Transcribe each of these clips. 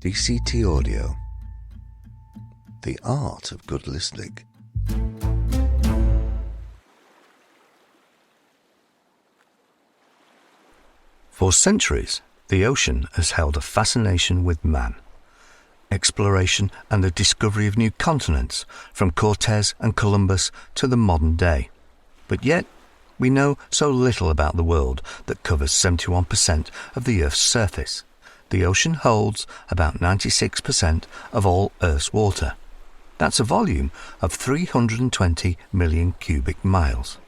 DCT Audio. The art of good listening. For centuries, the ocean has held a fascination with man. Exploration and the discovery of new continents, from Cortes and Columbus to the modern day. But yet, we know so little about the world that covers 71% of the Earth's surface. The ocean holds about 96% of all Earth's water. That's a volume of 320 million cubic miles.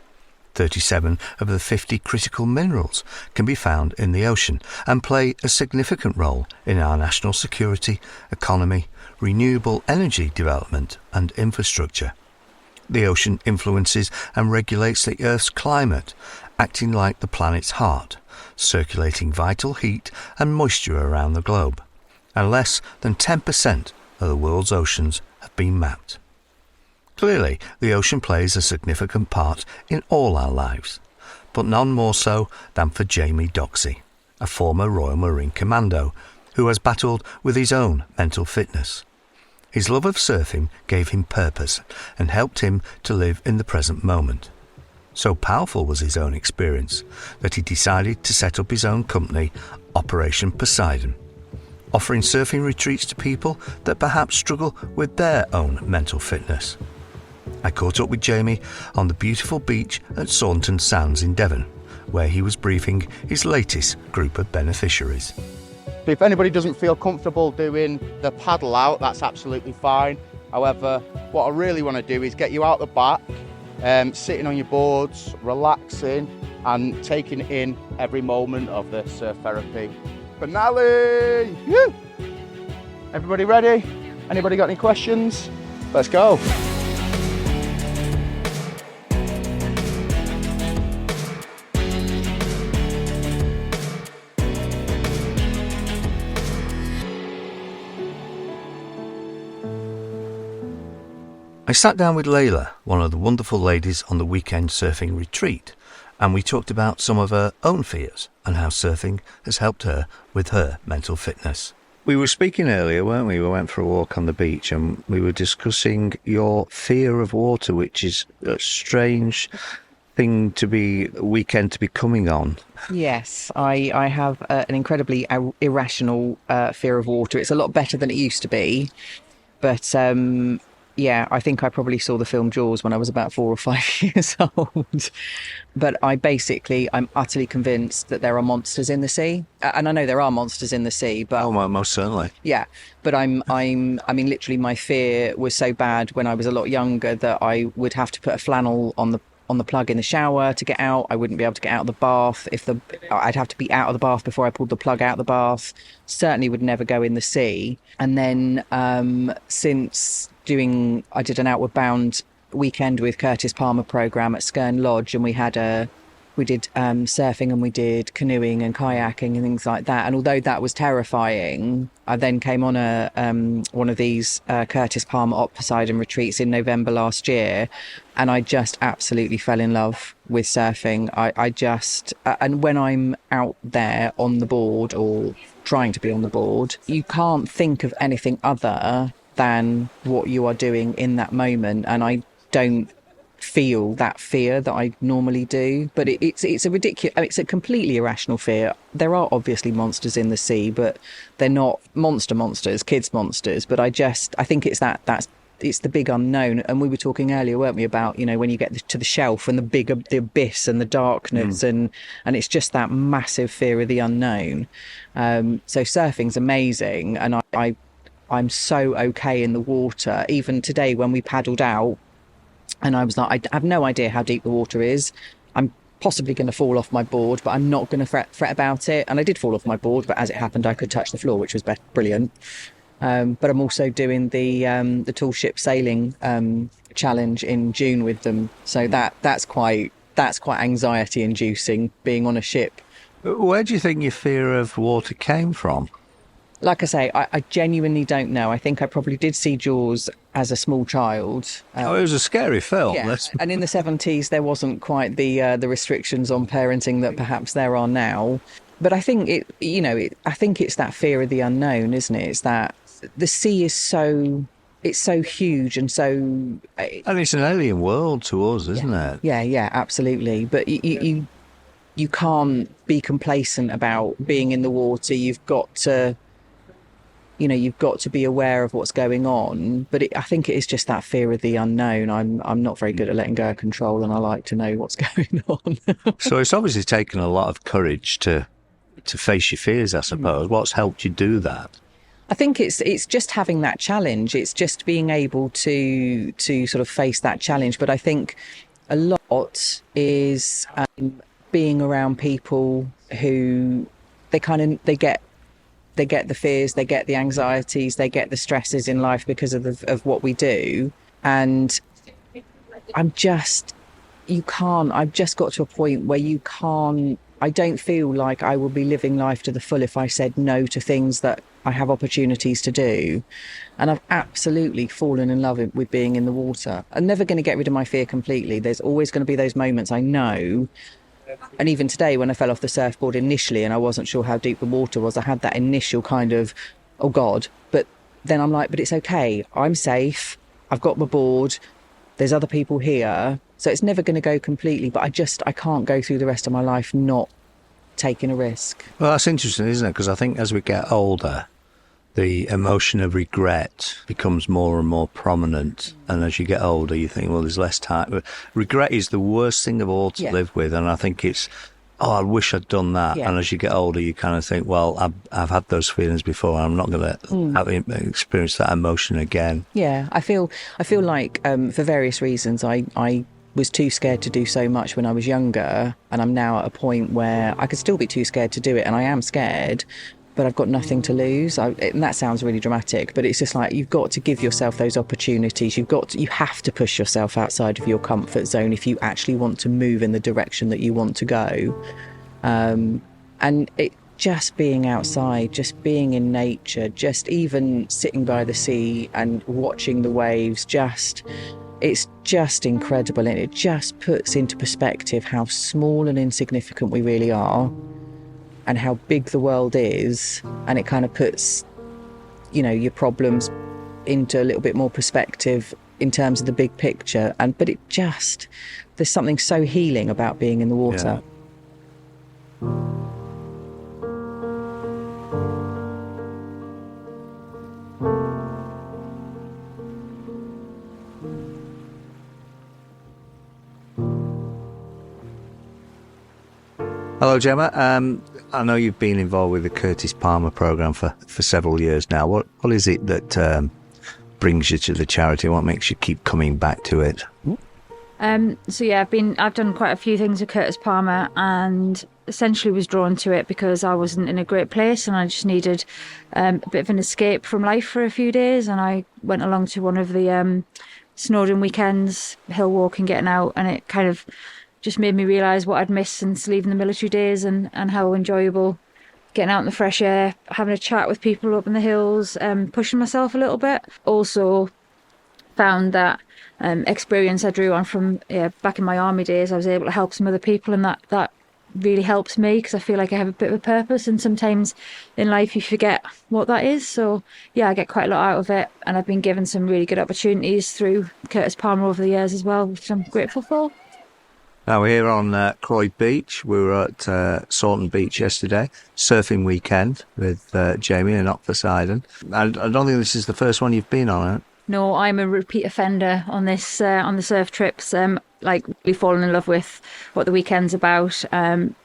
37 of the 50 critical minerals can be found in the ocean and play a significant role in our national security, economy, renewable energy development and infrastructure. The ocean influences and regulates the Earth's climate, acting like the planet's heart, circulating vital heat and moisture around the globe. And less than 10% of the world's oceans have been mapped. Clearly, the ocean plays a significant part in all our lives, but none more so than for Jamie Doxey, a former Royal Marine Commando who has battled with his own mental fitness. His love of surfing gave him purpose and helped him to live in the present moment. So powerful was his own experience that he decided to set up his own company, Operation Poseidon, offering surfing retreats to people that perhaps struggle with their own mental fitness. I caught up with Jamie on the beautiful beach at Saunton Sands in Devon, where he was briefing his latest group of beneficiaries. If anybody doesn't feel comfortable doing the paddle out, that's absolutely fine. However, what I really want to do is get you out the back, sitting on your boards, relaxing and taking in every moment of the surf therapy. Finale! Woo! Everybody ready? Anybody got any questions? Let's go. I sat down with Layla, one of the wonderful ladies on the weekend surfing retreat, and we talked about some of her own fears and how surfing has helped her with her mental fitness. We were speaking earlier, weren't we? We went for a walk on the beach and we were discussing your fear of water, which is a strange thing to be, a weekend to be coming on. Yes, I have an incredibly irrational fear of water. It's a lot better than it used to be, but yeah, I think I probably saw the film Jaws when I was about 4 or 5 years old. But I'm utterly convinced that there are monsters in the sea. And I know there are monsters in the sea, but... Oh, well, most certainly. Yeah, but I mean, literally my fear was so bad when I was a lot younger that I would have to put a flannel on the plug in the shower to get out. I wouldn't be able to get out of the bath. I'd have to be out of the bath before I pulled the plug out of the bath. Certainly would never go in the sea. And then I did an Outward Bound weekend with Curtis Palmer programme at Skern Lodge, and we did surfing and we did canoeing and kayaking and things like that. And although that was terrifying, I then came on one of these Curtis Palmer Op Poseidon retreats in November last year, and I just absolutely fell in love with surfing. And when I'm out there on the board or trying to be on the board, you can't think of anything other than what you are doing in that moment, and I don't feel that fear that I normally do. But it's a completely irrational fear. There are obviously monsters in the sea, but they're not monsters, kids monsters. But I think it's it's the big unknown. And we were talking earlier, weren't we, about, when you get to the shelf and the abyss and the darkness, and it's just that massive fear of the unknown. So surfing's amazing, and I'm so okay in the water. Even today when we paddled out, and I was like, I have no idea how deep the water is. I'm possibly going to fall off my board, but I'm not going to fret about it. And I did fall off my board, but as it happened, I could touch the floor, which was brilliant. But I'm also doing the tall ship sailing challenge in June with them. So that's quite anxiety inducing, being on a ship. Where do you think your fear of water came from? Like I say, I genuinely don't know. I think I probably did see Jaws as a small child. It was a scary film. Yeah. And in the 70s, there wasn't quite the restrictions on parenting that perhaps there are now. But I think I think it's that fear of the unknown, isn't it? It's that the sea is it's so huge and so. And it's an alien world to us, isn't it? Yeah, absolutely. But you can't be complacent about being in the water. You've got to, you've got to be aware of what's going on. But I think it is just that fear of the unknown. I'm not very good at letting go of control, and I like to know what's going on. So it's obviously taken a lot of courage to face your fears, I suppose. What's helped you do that? I think it's just having that challenge. It's just being able to sort of face that challenge. But I think a lot is being around people who they get the fears, they get the anxieties, they get the stresses in life because of what we do. And I've just got to a point where you can't. I don't feel like I will be living life to the full if I said no to things that I have opportunities to do. And I've absolutely fallen in love with being in the water. I'm never going to get rid of my fear completely. There's always going to be those moments, I know. And even today, when I fell off the surfboard initially and I wasn't sure how deep the water was, I had that initial kind of, oh God. But then I'm like, but it's okay. I'm safe. I've got my board. There's other people here. So it's never going to go completely, but I can't go through the rest of my life not taking a risk. Well, that's interesting, isn't it? Because I think as we get older, the emotion of regret becomes more and more prominent. And as you get older, you think, well, there's less time. Regret is the worst thing of all to live with. And I think it's, I wish I'd done that. Yeah. And as you get older, you kind of think, well, I've had those feelings before. I'm not going to experience that emotion again. Yeah, I feel like for various reasons, I was too scared to do so much when I was younger, and I'm now at a point where I could still be too scared to do it, and I am scared, but I've got nothing to lose. And that sounds really dramatic, but it's just like you've got to give yourself those opportunities. You have to push yourself outside of your comfort zone if you actually want to move in the direction that you want to go. And it just being outside, just being in nature, just even sitting by the sea and watching the waves, it's just incredible, and it just puts into perspective how small and insignificant we really are and how big the world is, and it kind of puts your problems into a little bit more perspective in terms of the big picture. But there's something so healing about being in the water. Yeah. Hello, Gemma. I know you've been involved with the Curtis Palmer programme for several years now. What is it that brings you to the charity? What makes you keep coming back to it? So yeah, I've done quite a few things with Curtis Palmer, and essentially was drawn to it because I wasn't in a great place and I just needed a bit of an escape from life for a few days. And I went along to one of the Snowdon weekends, hill walking, getting out, and it kind of just made me realise what I'd missed since leaving the military days, and how enjoyable getting out in the fresh air, having a chat with people up in the hills, pushing myself a little bit. Also found that experience I drew on from back in my army days, I was able to help some other people, and that really helps me because I feel like I have a bit of a purpose, and sometimes in life you forget what that is. So yeah, I get quite a lot out of it, and I've been given some really good opportunities through Curtis Palmer over the years as well, which I'm grateful for. Now we're here on Croy Beach. We were at Salton Beach yesterday, surfing weekend with Jamie and Poseidon. I don't think this is the first one you've been on, eh? No, I'm a repeat offender on this on the surf trips. Really fallen in love with what the weekend's about, and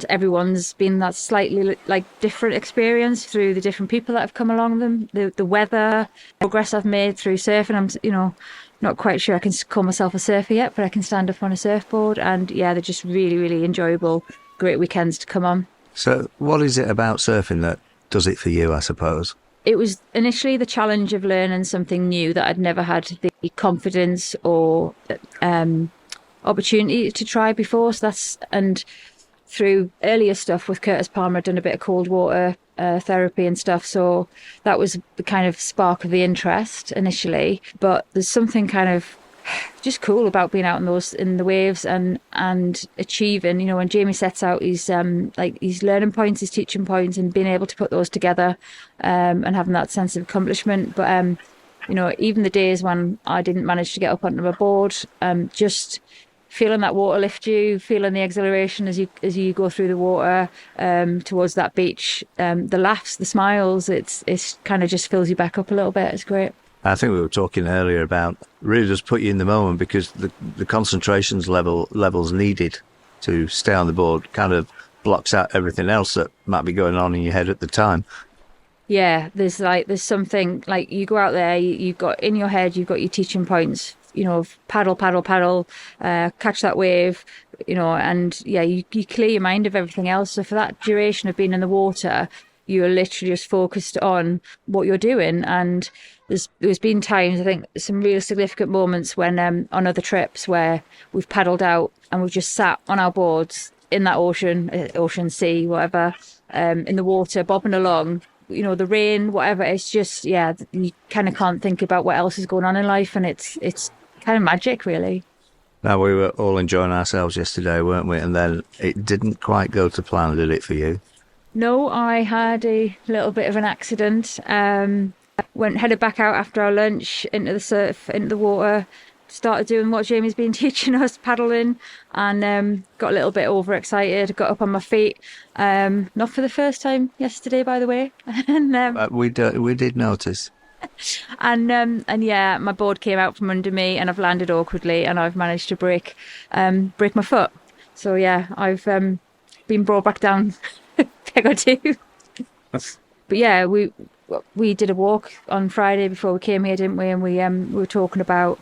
everyone's been that slightly different experience through the different people that have come along them. The weather, progress I've made through surfing. I'm not quite sure I can call myself a surfer yet, but I can stand up on a surfboard, and yeah, they're just really, really enjoyable, great weekends to come on. So what is it about surfing that does it for you, I suppose? It was initially the challenge of learning something new that I'd never had the confidence or opportunity to try before. And through earlier stuff with Curtis Palmer, I'd done a bit of cold water therapy and stuff, so that was the kind of spark of the interest initially. But there's something kind of just cool about being out in the waves and achieving. You know, when Jamie sets out his his learning points, his teaching points, and being able to put those together, and having that sense of accomplishment. But you know, even the days when I didn't manage to get up onto my board, just feeling that water lift you, feeling the exhilaration as you go through the water towards that beach, the laughs, the smiles, it's kind of just fills you back up a little bit. It's great. I think we were talking earlier about really just put you in the moment, because the concentrations levels needed to stay on the board kind of blocks out everything else that might be going on in your head at the time. Yeah, there's something like you go out there, you've got in your head, you've got your teaching points, you know, paddle, catch that wave, you know, and yeah, you clear your mind of everything else. So for that duration of being in the water, you're literally just focused on what you're doing. And there's been times, I think, some real significant moments when on other trips where we've paddled out and we've just sat on our boards in that ocean, sea, whatever, in the water, bobbing along, you know, the rain, whatever. It's just, yeah, you kind of can't think about what else is going on in life, and it's kind of magic, really. Now, we were all enjoying ourselves yesterday, weren't we? And then it didn't quite go to plan, did it, for you? No, I had a little bit of an accident. Headed back out after our lunch into the surf, into the water, started doing what Jamie's been teaching us, paddling, and got a little bit overexcited, got up on my feet. Not for the first time yesterday, by the way. And we did notice. And yeah, my board came out from under me, and I've landed awkwardly, and I've managed to break my foot. So yeah, I've been brought back down a peg or two. But yeah, we did a walk on Friday before we came here, didn't we? And we were talking about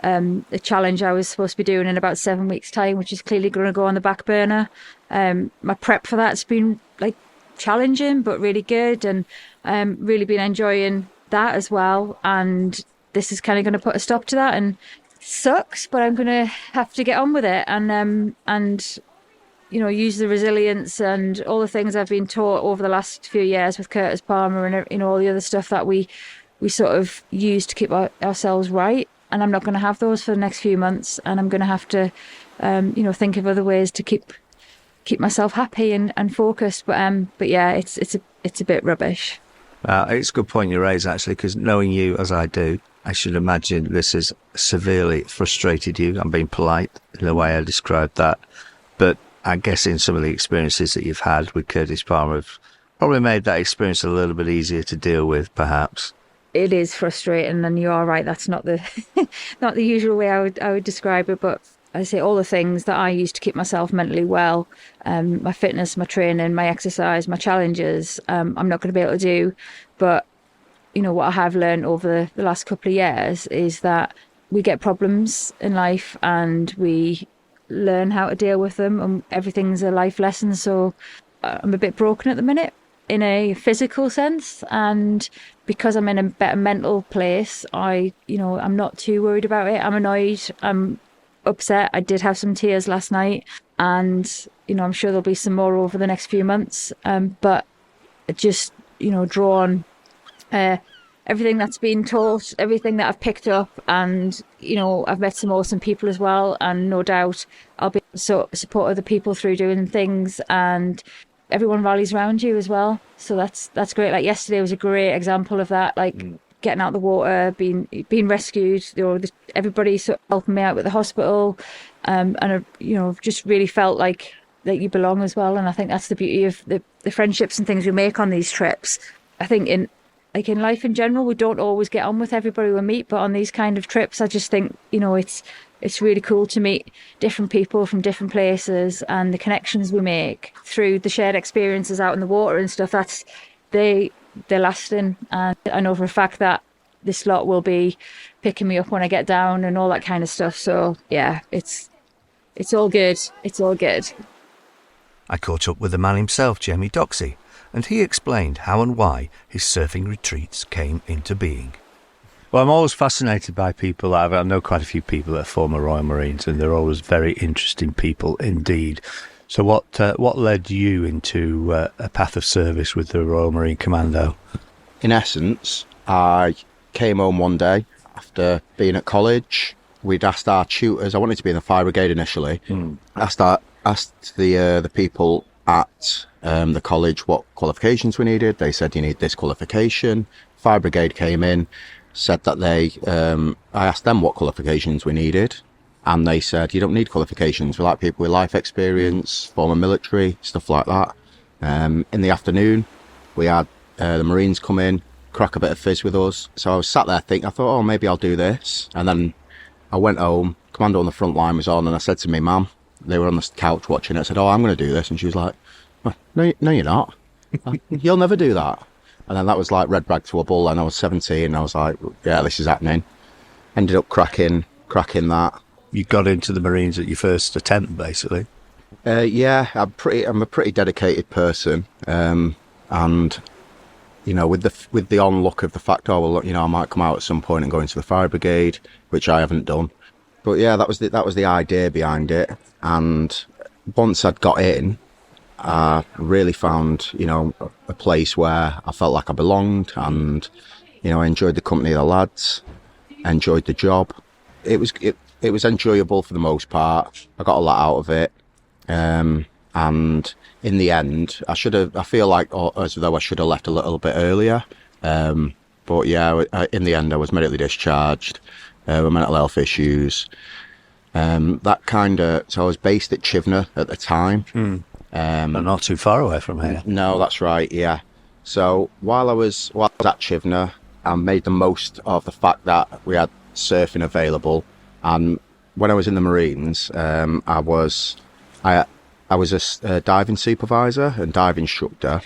a challenge I was supposed to be doing in about 7 weeks' time, which is clearly going to go on the back burner. My prep for that's been like challenging, but really good, and really been enjoying that as well. And this is kind of going to put a stop to that, and it sucks, but I'm going to have to get on with it, and you know, use the resilience and all the things I've been taught over the last few years with Curtis Palmer and, you know, all the other stuff that we sort of use to keep ourselves right. And I'm not going to have those for the next few months, and I'm going to have to you know, think of other ways to keep myself happy and focused. But yeah, it's a bit rubbish. It's a good point you raise, actually, because knowing you as I do, I should imagine this has severely frustrated you. I'm being polite in the way I described that, but I guess in some of the experiences that you've had with Curtis Palmer have probably made that experience a little bit easier to deal with, perhaps. It is frustrating, and you are right. That's not the not the usual way I would describe it. But I say all the things that I use to keep myself mentally well, my fitness, my training, my exercise, my challenges, I'm not going to be able to do. But you know, what I have learned over the last couple of years is that we get problems in life, and we learn how to deal with them, and everything's a life lesson. So I'm a bit broken at the minute in a physical sense, and because I'm in a better mental place, I'm not too worried about it. I'm annoyed, I'm upset. I did have some tears last night, and you know, I'm sure there'll be some more over the next few months, but just, you know, draw on everything that's been taught, everything that I've picked up, and you know, I've met some awesome people as well, and no doubt I'll be able to support other people through doing things, and everyone rallies around you as well. So that's great. Like yesterday was a great example of that, like getting out of the water, being rescued, you know, everybody sort of helping me out with the hospital, and I, you know, just really felt like that you belong as well. And I think that's the beauty of the friendships and things we make on these trips. I think in life in general, we don't always get on with everybody we meet, but on these kind of trips, I just think, you know, it's really cool to meet different people from different places, and the connections we make through the shared experiences out in the water and stuff, they're lasting. And I know for a fact that this lot will be picking me up when I get down and all that kind of stuff. So yeah, it's all good. It's all good. I caught up with the man himself, Jamie Doxey, and he explained how and why his surfing retreats came into being. Well, I'm always fascinated by people. I know quite a few people that are former Royal Marines, and they're always very interesting people indeed. So what led you into a path of service with the Royal Marine Commando? In essence, I came home one day after being at college, we'd asked our tutors. I wanted to be in the fire brigade initially. Asked the people at the college what qualifications we needed. They said, you need this qualification. Fire brigade came in, said that I asked them what qualifications we needed, and they said, you don't need qualifications. We like people with life experience, former military, stuff like that. In the afternoon, we had the Marines come in, crack a bit of fizz with us. So I was sat there thinking, I thought, oh, maybe I'll do this. And then I went home, Commando on the Front Line was on, and I said to my mum, they were on the couch watching it, I said, oh, I'm going to do this. And she was like, no, you're not. You'll never do that. And then that was like red rag to a bull, and I was 17, and I was like, yeah, this is happening. Ended up cracking that. You got into the Marines at your first attempt, basically. Yeah, I'm a pretty dedicated person, and you know, with the onlook of the fact, oh well, you know, I might come out at some point and go into the fire brigade, which I haven't done. But yeah, that was the idea behind it. And once I'd got in, I really found, you know, a place where I felt like I belonged, and you know, I enjoyed the company of the lads, enjoyed the job. It was enjoyable for the most part. I got a lot out of it. And in the end, I feel like as though I should have left a little bit earlier. But yeah, in the end, I was medically discharged with mental health issues. So I was based at Chivenor at the time. But not too far away from here. No, that's right, yeah. So while I was at Chivenor, I made the most of the fact that we had surfing available. And when I was in the Marines, I was a diving supervisor and dive instructor.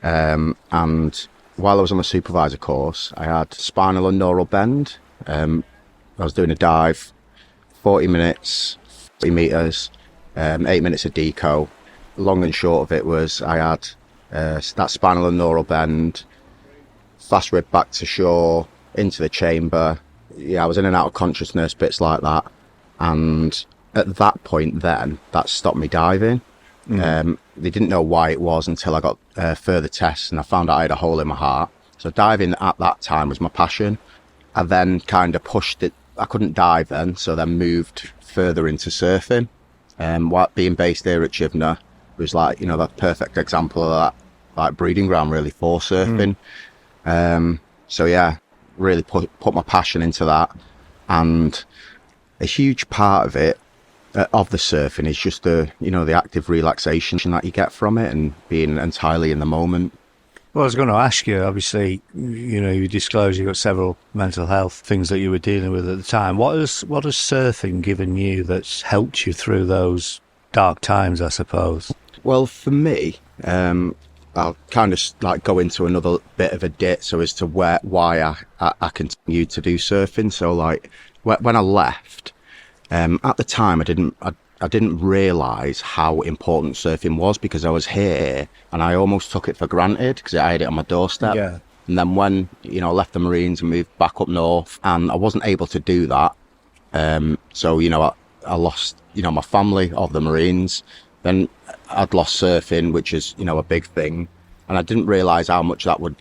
And while I was on the supervisor course, I had spinal and neural bend. I was doing a dive, 40 minutes, 40 metres, 8 minutes of deco. Long and short of it was I had that spinal and neural bend, fast rib back to shore, into the chamber. Yeah, I was in and out of consciousness, bits like that. And at that point then, that stopped me diving. They didn't know why it was until I got further tests and I found out I had a hole in my heart. So diving at that time was my passion. I then kind of pushed it. I couldn't dive then, so then moved further into surfing. While being based here at Chivenor was like, you know, that perfect example of that, like breeding ground really for surfing. So yeah, really put my passion into that. And a huge part of it, of the surfing, is just the active relaxation that you get from it and being entirely in the moment. Well, I was going to ask you, obviously, you know, you disclosed you've got several mental health things that you were dealing with at the time. What has surfing given you that's helped you through those dark times, I suppose? Well, for me, I'll kind of like go into another bit of a ditch so as to why I continued to do surfing. So like when I left, at the time I didn't realise how important surfing was, because I was here and I almost took it for granted because I had it on my doorstep. Yeah. And then when, you know, I left the Marines and moved back up north, and I wasn't able to do that. So, you know, I lost, you know, my family of the Marines. Then I'd lost surfing, which is, you know, a big thing. And I didn't realise how much that would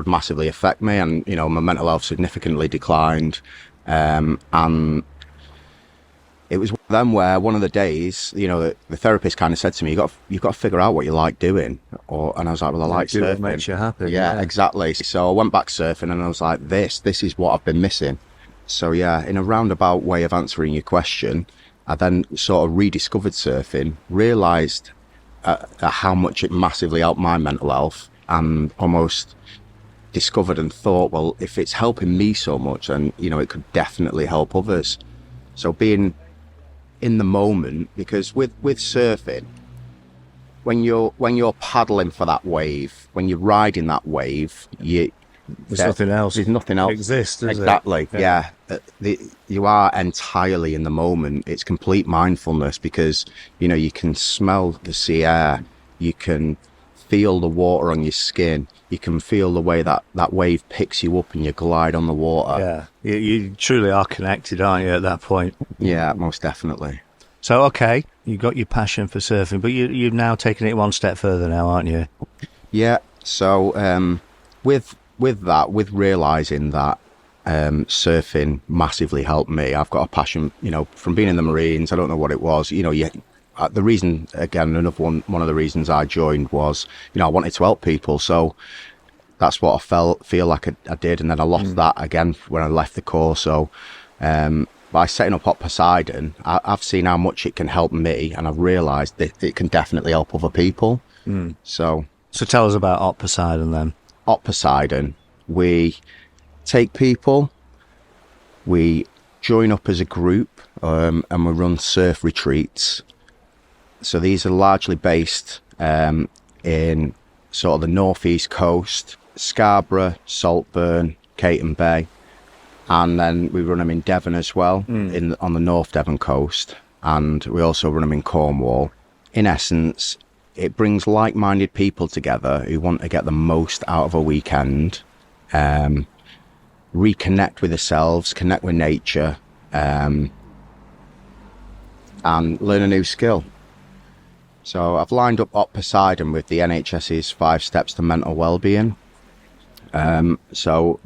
massively affect me. And, you know, my mental health significantly declined. And it was then where one of the days, you know, the therapist kind of said to me, you've got to figure out what you like doing. And I was like, well, I like surfing. It makes you happy. Yeah, exactly. So I went back surfing and I was like, this is what I've been missing. So yeah, in a roundabout way of answering your question, I then sort of rediscovered surfing, realised how much it massively helped my mental health, and almost discovered and thought, well, if it's helping me so much, then, you know, it could definitely help others. So being in the moment, because with surfing, when you're paddling for that wave, when you're riding that wave, there's nothing else. There's nothing else exists, does exactly. it? Yeah. You are entirely in the moment. It's complete mindfulness, because you know you can smell the sea air, you can feel the water on your skin, you can feel the way that wave picks you up and you glide on the water. Yeah, you truly are connected, aren't you, at that point? Yeah, most definitely. So, okay, you got your passion for surfing, but you've now taken it one step further now, aren't you? Yeah, so with realising that surfing massively helped me. I've got a passion, from being in the Marines. I don't know what it was. The reason, again, another one of the reasons I joined was, I wanted to help people. So that's what I feel like I did. And then I lost that again when I left the Corps. So by setting up Poseidon, I've seen how much it can help me, and I've realised that it can definitely help other people. So tell us about Poseidon then. Poseidon, we take people, we join up as a group, and we run surf retreats. So these are largely based in sort of the northeast coast, Scarborough, Saltburn, Caton Bay, and then we run them in Devon as well, on the North Devon coast, and we also run them in Cornwall. In essence, it brings like-minded people together who want to get the most out of a weekend, reconnect with themselves, connect with nature, and learn a new skill. So I've lined up Poseidon with the NHS's 5 steps to mental well-being. So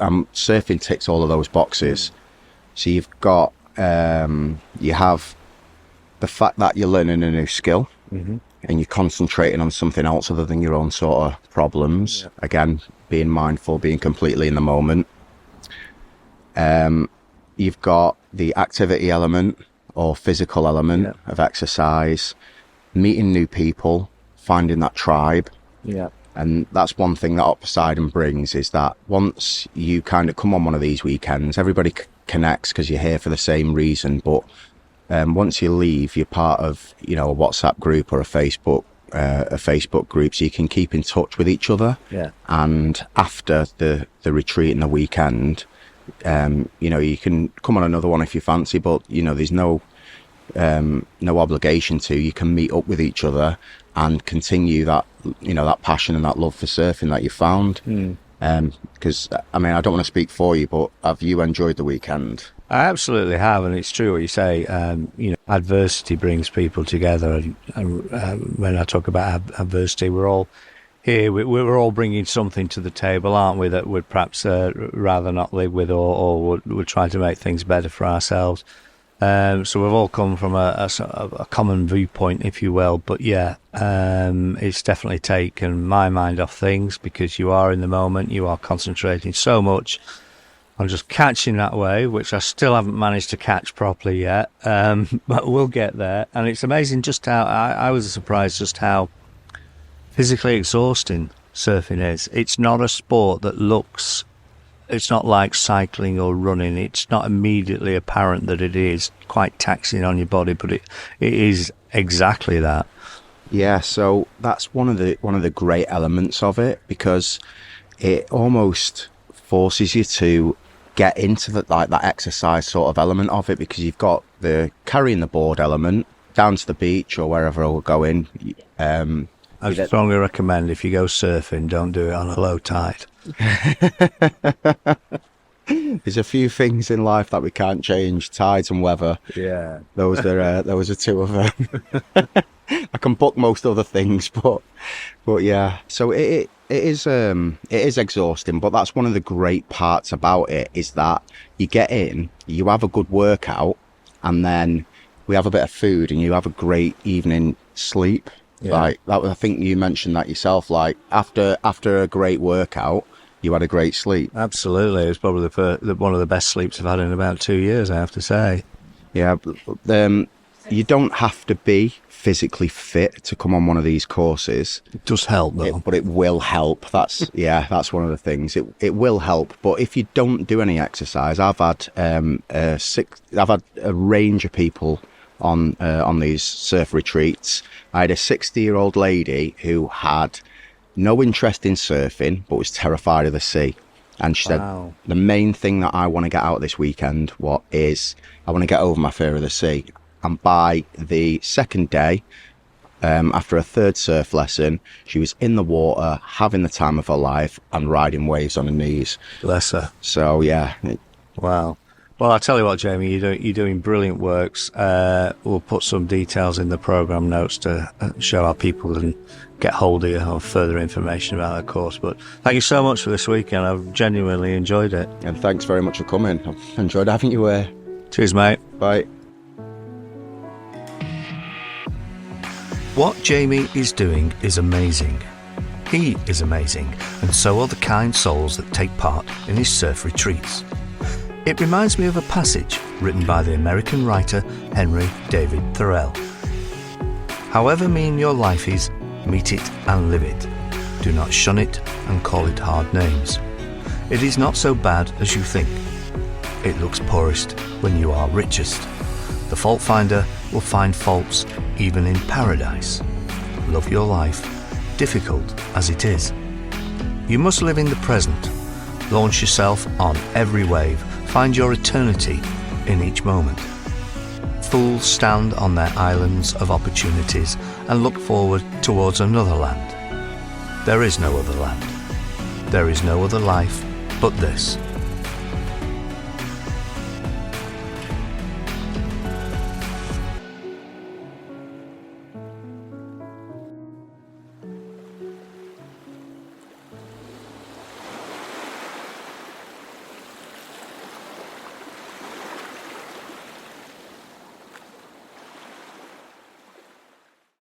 surfing ticks all of those boxes. So you've got, you have the fact that you're learning a new skill, and you're concentrating on something else other than your own sort of problems. Yeah. Again, being mindful, being completely in the moment. You've got the activity element or physical element of exercise, meeting new people, finding that tribe. Yeah. And that's one thing that Poseidon brings, is that once you kind of come on one of these weekends, everybody connects because you're here for the same reason. But once you leave, you're part of, a WhatsApp group or a Facebook group, so you can keep in touch with each other. Yeah. And after the retreat and the weekend, you can come on another one if you fancy, but there's no obligation to. You can meet up with each other and continue that that passion and that love for surfing that you found. Because I don't want to speak for you, but have you enjoyed the weekend? I absolutely have, and it's true what you say. Adversity brings people together, and when I talk about adversity, we're all here. We're all bringing something to the table, aren't we? That we'd perhaps rather not live with, or would try to make things better for ourselves. So we've all come from a common viewpoint, if you will. But it's definitely taken my mind off things, because you are in the moment, you are concentrating so much on just catching that wave, which I still haven't managed to catch properly yet. But we'll get there. And it's amazing just how I was surprised just how physically exhausting surfing is. It's not a sport that looks. It's not like cycling or running. It's not immediately apparent that it is quite taxing on your body, but it is exactly that. Yeah, so that's one of the great elements of it, because it almost forces you to get into that exercise sort of element of it, because you've got the carrying the board element down to the beach or wherever we're going. I strongly recommend, if you go surfing, don't do it on a low tide. There's a few things in life that we can't change: tides and weather. Yeah, those are two of them. I can book most other things, but yeah. So it is exhausting, but that's one of the great parts about it, is that you get in, you have a good workout, and then we have a bit of food, and you have a great evening sleep. Yeah. Like that, I think you mentioned that yourself. Like after a great workout, you had a great sleep. Absolutely, it was probably one of the best sleeps I've had in about 2 years, I have to say. Yeah, but, you don't have to be physically fit to come on one of these courses. It does help, though. But it will help. That's one of the things. It will help. But if you don't do any exercise, I've had a range of people on these surf retreats. I had a 60-year-old lady who had no interest in surfing but was terrified of the sea, and she said, the main thing that I want to get out of this weekend is I want to get over my fear of the sea. And by the second day, after a third surf lesson, she was in the water, having the time of her life and riding waves on her knees. Bless her. So yeah. Wow. Well, I tell you what, Jamie, you're doing brilliant works. We'll put some details in the programme notes to show how people can get hold of you or further information about the course. But thank you so much for this weekend. I've genuinely enjoyed it. And thanks very much for coming. I've enjoyed having you here. Cheers, mate. Bye. What Jamie is doing is amazing. He is amazing, and so are the kind souls that take part in his surf retreats. It reminds me of a passage written by the American writer Henry David Thoreau. However mean your life is, meet it and live it. Do not shun it and call it hard names. It is not so bad as you think. It looks poorest when you are richest. The fault finder will find faults even in paradise. Love your life, difficult as it is. You must live in the present. Launch yourself on every wave. Find your eternity in each moment. Fools stand on their islands of opportunities and look forward towards another land. There is no other land. There is no other life but this.